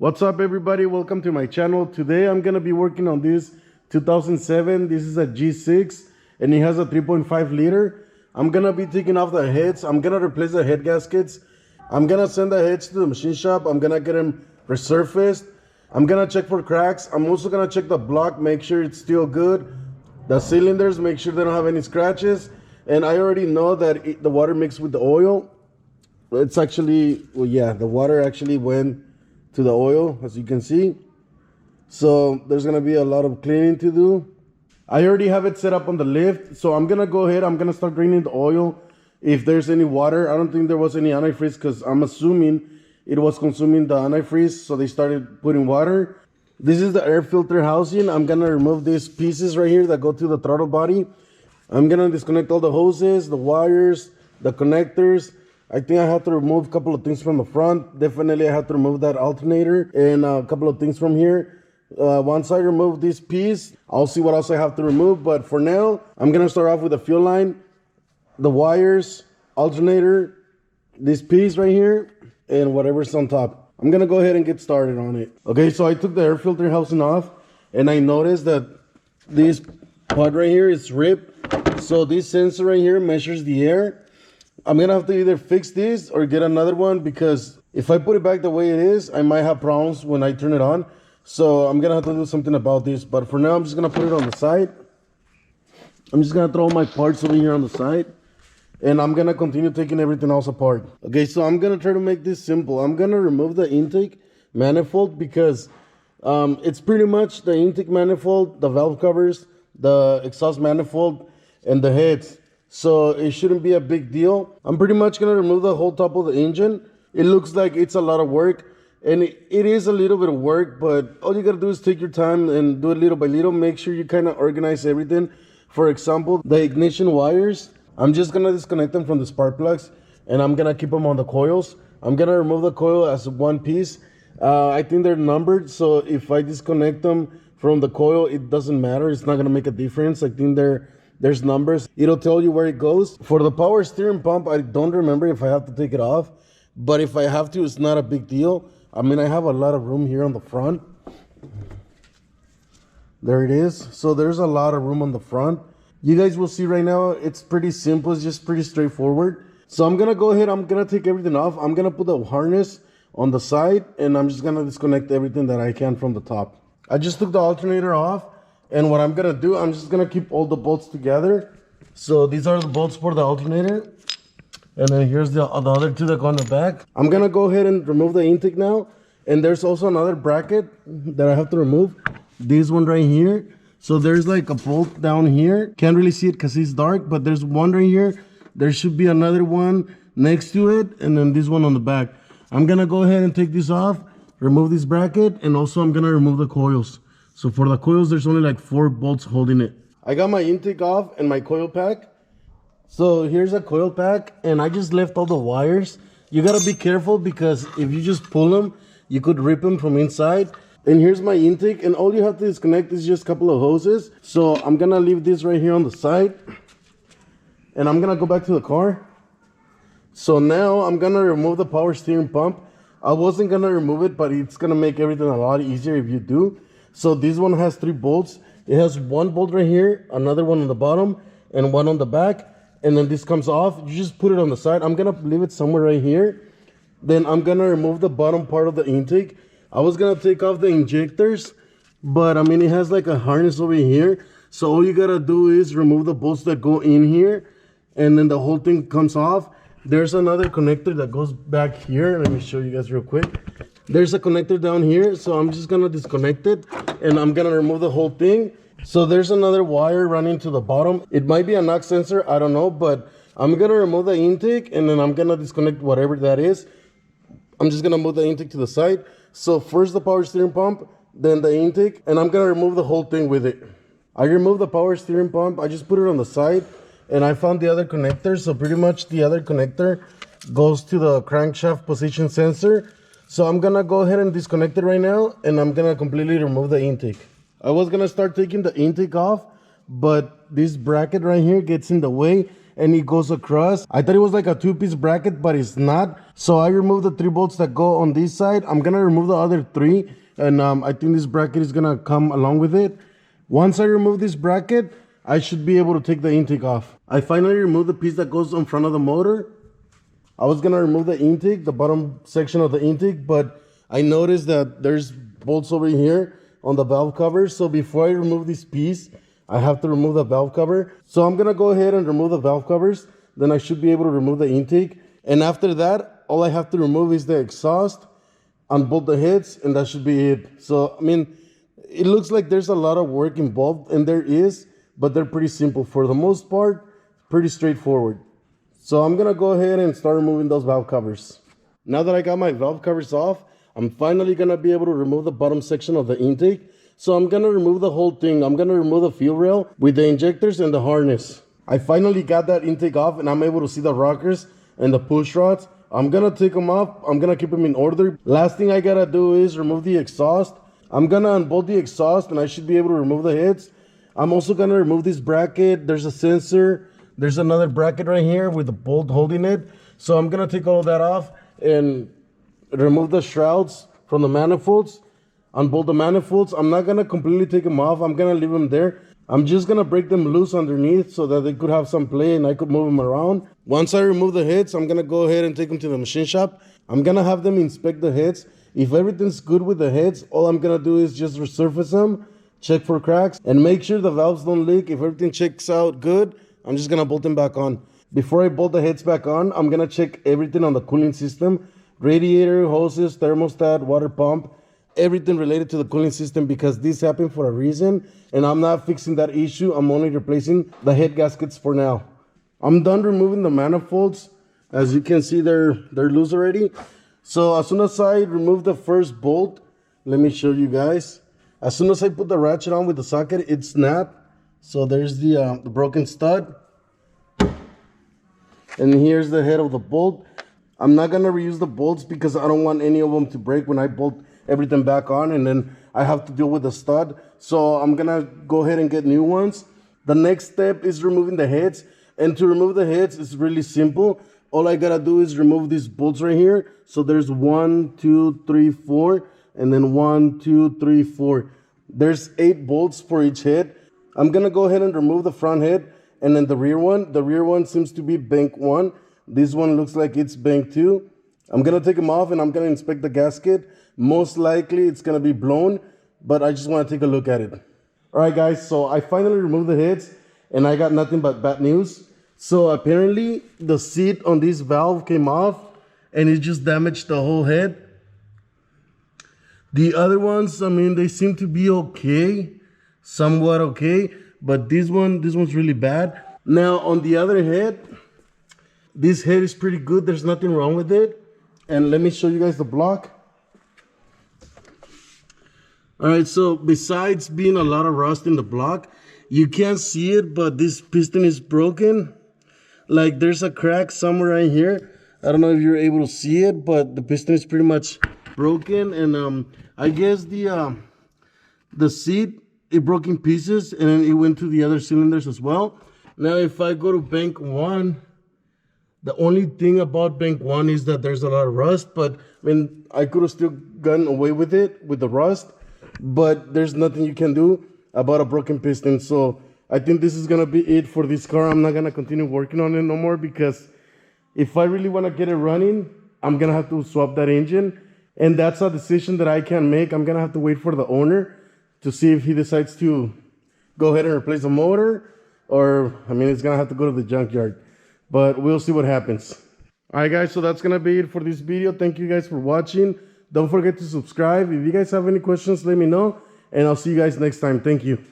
What's up, everybody? Welcome to my channel. Today I'm gonna be working on this 2007. This is a G6 and it has a 3.5 liter. I'm gonna be taking off the heads. I'm gonna replace the head gaskets. I'm gonna send the heads to the machine shop. I'm gonna get them resurfaced. I'm gonna check for cracks. I'm also gonna check the block, make sure it's still good. The cylinders, make sure they don't have any scratches. And I already know that the water mixed with the oil. It's actually, well, yeah, the water actually went to the oil, as you can see. So there's gonna be a lot of cleaning to do. I already have it set up on the lift, so I'm gonna go ahead, I'm gonna start draining the oil. If there's any water, I don't think there was any antifreeze because I'm assuming it was consuming the antifreeze, so they started putting water. This is the air filter housing. I'm gonna remove these pieces right here that go to the throttle body. I'm gonna disconnect all the hoses, the wires, the connectors. I think I have to remove a couple of things from the front. Definitely I have to remove that alternator and a couple of things from here. Once I remove this piece, I'll see what else I have to remove. But for now, I'm gonna start off with the fuel line, the wires, alternator, this piece right here, and whatever's on top. I'm gonna go ahead and get started on it. Okay, so I took the air filter housing off and I noticed that this part right here is ripped. So this sensor right here measures the air. I'm gonna have to either fix this or get another one because if I put it back the way it is, I might have problems when I turn it on. So I'm gonna have to do something about this. But for now, I'm just gonna put it on the side. I'm just gonna throw my parts over here on the side. And I'm gonna continue taking everything else apart. Okay, so I'm gonna try to make this simple. I'm gonna remove the intake manifold because it's pretty much the intake manifold, the valve covers, the exhaust manifold, and the heads. So it shouldn't be a big deal. I'm pretty much gonna remove the whole top of the engine. It looks like it's a lot of work, and it is a little bit of work, but all you gotta do is take your time and do it little by little. Make sure you kind of organize everything. For example, the ignition wires, I'm just gonna disconnect them from the spark plugs, and I'm gonna keep them on the coils. I'm gonna remove the coil as one piece. I think they're numbered, so if I disconnect them from the coil, it doesn't matter. It's not gonna make a difference. I think there's numbers. It'll tell you where it goes. For the power steering pump, I don't remember if I have to take it off, but if I have to, it's not a big deal. I mean, I have a lot of room here on the front. There it is. So there's a lot of room on the front. You guys will see right now, it's pretty simple. It's just pretty straightforward. So I'm gonna go ahead, I'm gonna take everything off. I'm gonna put the harness on the side, and I'm just gonna disconnect everything that I can from the top. I just took the alternator off. And what I'm gonna do, I'm just gonna keep all the bolts together. So these are the bolts for the alternator. And then here's the other two that go on the back. I'm gonna go ahead and remove the intake now. And there's also another bracket that I have to remove. This one right here. So there's like a bolt down here. Can't really see it because it's dark, but there's one right here. There should be another one next to it. And then this one on the back. I'm gonna go ahead and take this off, remove this bracket, and also I'm gonna remove the coils. So for the coils, there's only like 4 bolts holding it. I got my intake off and my coil pack. So here's a coil pack, and I just left all the wires. You gotta be careful because if you just pull them, you could rip them from inside. And here's my intake, and all you have to disconnect is just a couple of hoses. So I'm gonna leave this right here on the side, and I'm gonna go back to the car. So now I'm gonna remove the power steering pump. I wasn't gonna remove it, but it's gonna make everything a lot easier if you do. So this one has 3 bolts. It has 1 bolt right here, another one on the bottom, and 1 on the back. And then this comes off. You just put it on the side. I'm gonna leave it somewhere right here. Then I'm gonna remove the bottom part of the intake. I was gonna take off the injectors, but I mean, it has like a harness over here. So all you gotta do is remove the bolts that go in here, and then the whole thing comes off. There's another connector that goes back here. Let me show you guys real quick. There's a connector down here, so I'm just gonna disconnect it and I'm gonna remove the whole thing. So there's another wire running to the bottom. It might be a knock sensor, I don't know, but I'm gonna remove the intake and then I'm gonna disconnect whatever that is. I'm just gonna move the intake to the side. So first the power steering pump, then the intake, and I'm gonna remove the whole thing with it. I removed the power steering pump, I just put it on the side, and I found the other connector. So pretty much the other connector goes to the crankshaft position sensor. So I'm gonna go ahead and disconnect it right now, and I'm gonna completely remove the intake. I was gonna start taking the intake off, but this bracket right here gets in the way, and it goes across. I thought it was like a 2-piece bracket, but it's not. So I removed the 3 bolts that go on this side. I'm gonna remove the other 3, and I think this bracket is gonna come along with it. Once I remove this bracket, I should be able to take the intake off. I finally removed the piece that goes in front of the motor. I was gonna remove the intake, the bottom section of the intake, but I noticed that there's bolts over here on the valve cover. So before I remove this piece, I have to remove the valve cover. So I'm gonna go ahead and remove the valve covers. Then I should be able to remove the intake. And after that, all I have to remove is the exhaust, unbolt the heads, and that should be it. So, I mean, it looks like there's a lot of work involved, and there is, but they're pretty simple. For the most part, pretty straightforward. So I'm gonna go ahead and start removing those valve covers. Now that I got my valve covers off, I'm finally gonna be able to remove the bottom section of the intake. So I'm gonna remove the whole thing. I'm gonna remove the fuel rail with the injectors and the harness. I finally got that intake off, and I'm able to see the rockers and the push rods. I'm gonna take them off. I'm gonna keep them in order. Last thing I gotta do is remove the exhaust. I'm gonna unbolt the exhaust, and I should be able to remove the heads. I'm also gonna remove this bracket. There's a sensor. There's another bracket right here with the bolt holding it. So I'm gonna take all of that off and remove the shrouds from the manifolds, unbolt the manifolds. I'm not gonna completely take them off. I'm gonna leave them there. I'm just gonna break them loose underneath so that they could have some play and I could move them around. Once I remove the heads, I'm gonna go ahead and take them to the machine shop. I'm gonna have them inspect the heads. If everything's good with the heads, all I'm gonna do is just resurface them, check for cracks, and make sure the valves don't leak. If everything checks out good, I'm just gonna bolt them back on. Before I bolt the heads back on, I'm gonna check everything on the cooling system. Radiator, hoses, thermostat, water pump, everything related to the cooling system, because this happened for a reason and I'm not fixing that issue. I'm only replacing the head gaskets for now. I'm done removing the manifolds. As you can see, they're loose already. So as soon as I remove the first bolt, let me show you guys. As soon as I put the ratchet on with the socket, it snapped. So there's the broken stud. And here's the head of the bolt. I'm not gonna reuse the bolts because I don't want any of them to break when I bolt everything back on, and then I have to deal with the stud. So I'm gonna go ahead and get new ones. The next step is removing the heads. And to remove the heads, it's really simple. All I gotta do is remove these bolts right here. So there's 1, 2, 3, 4, and then 1, 2, 3, 4. There's 8 bolts for each head. I'm gonna go ahead and remove the front head and then the rear one. The rear one seems to be bank 1. This one looks like it's bank 2. I'm gonna take them off and I'm gonna inspect the gasket. Most likely it's gonna be blown, but I just wanna take a look at it. All right, guys, so I finally removed the heads and I got nothing but bad news. So apparently the seat on this valve came off and it just damaged the whole head. The other ones, I mean, they seem to be okay, somewhat okay, but this one's really bad. Now on the other head, this head is pretty good. There's nothing wrong with it. And let me show you guys the block. All right, so besides being a lot of rust in the block, you can't see it, but this piston is broken. Like there's a crack somewhere right here. I don't know if you're able to see it, but the piston is pretty much broken. And I guess the seat, it broke in pieces and then it went to the other cylinders as well. Now if I go to bank 1, the only thing about bank 1 is that there's a lot of rust, but I mean, I could have still gotten away with it with the rust, but there's nothing you can do about a broken piston. So I think this is gonna be it for this car. I'm not gonna continue working on it no more, because if I really wanna get it running, I'm gonna have to swap that engine. And that's a decision that I can't make. I'm gonna have to wait for the owner to see if he decides to go ahead and replace the motor, or I mean, it's gonna have to go to the junkyard. But we'll see what happens. All right, guys, so that's gonna be it for this video. Thank you guys for watching. Don't forget to subscribe. If you guys have any questions, let me know, and I'll see you guys next time. Thank you.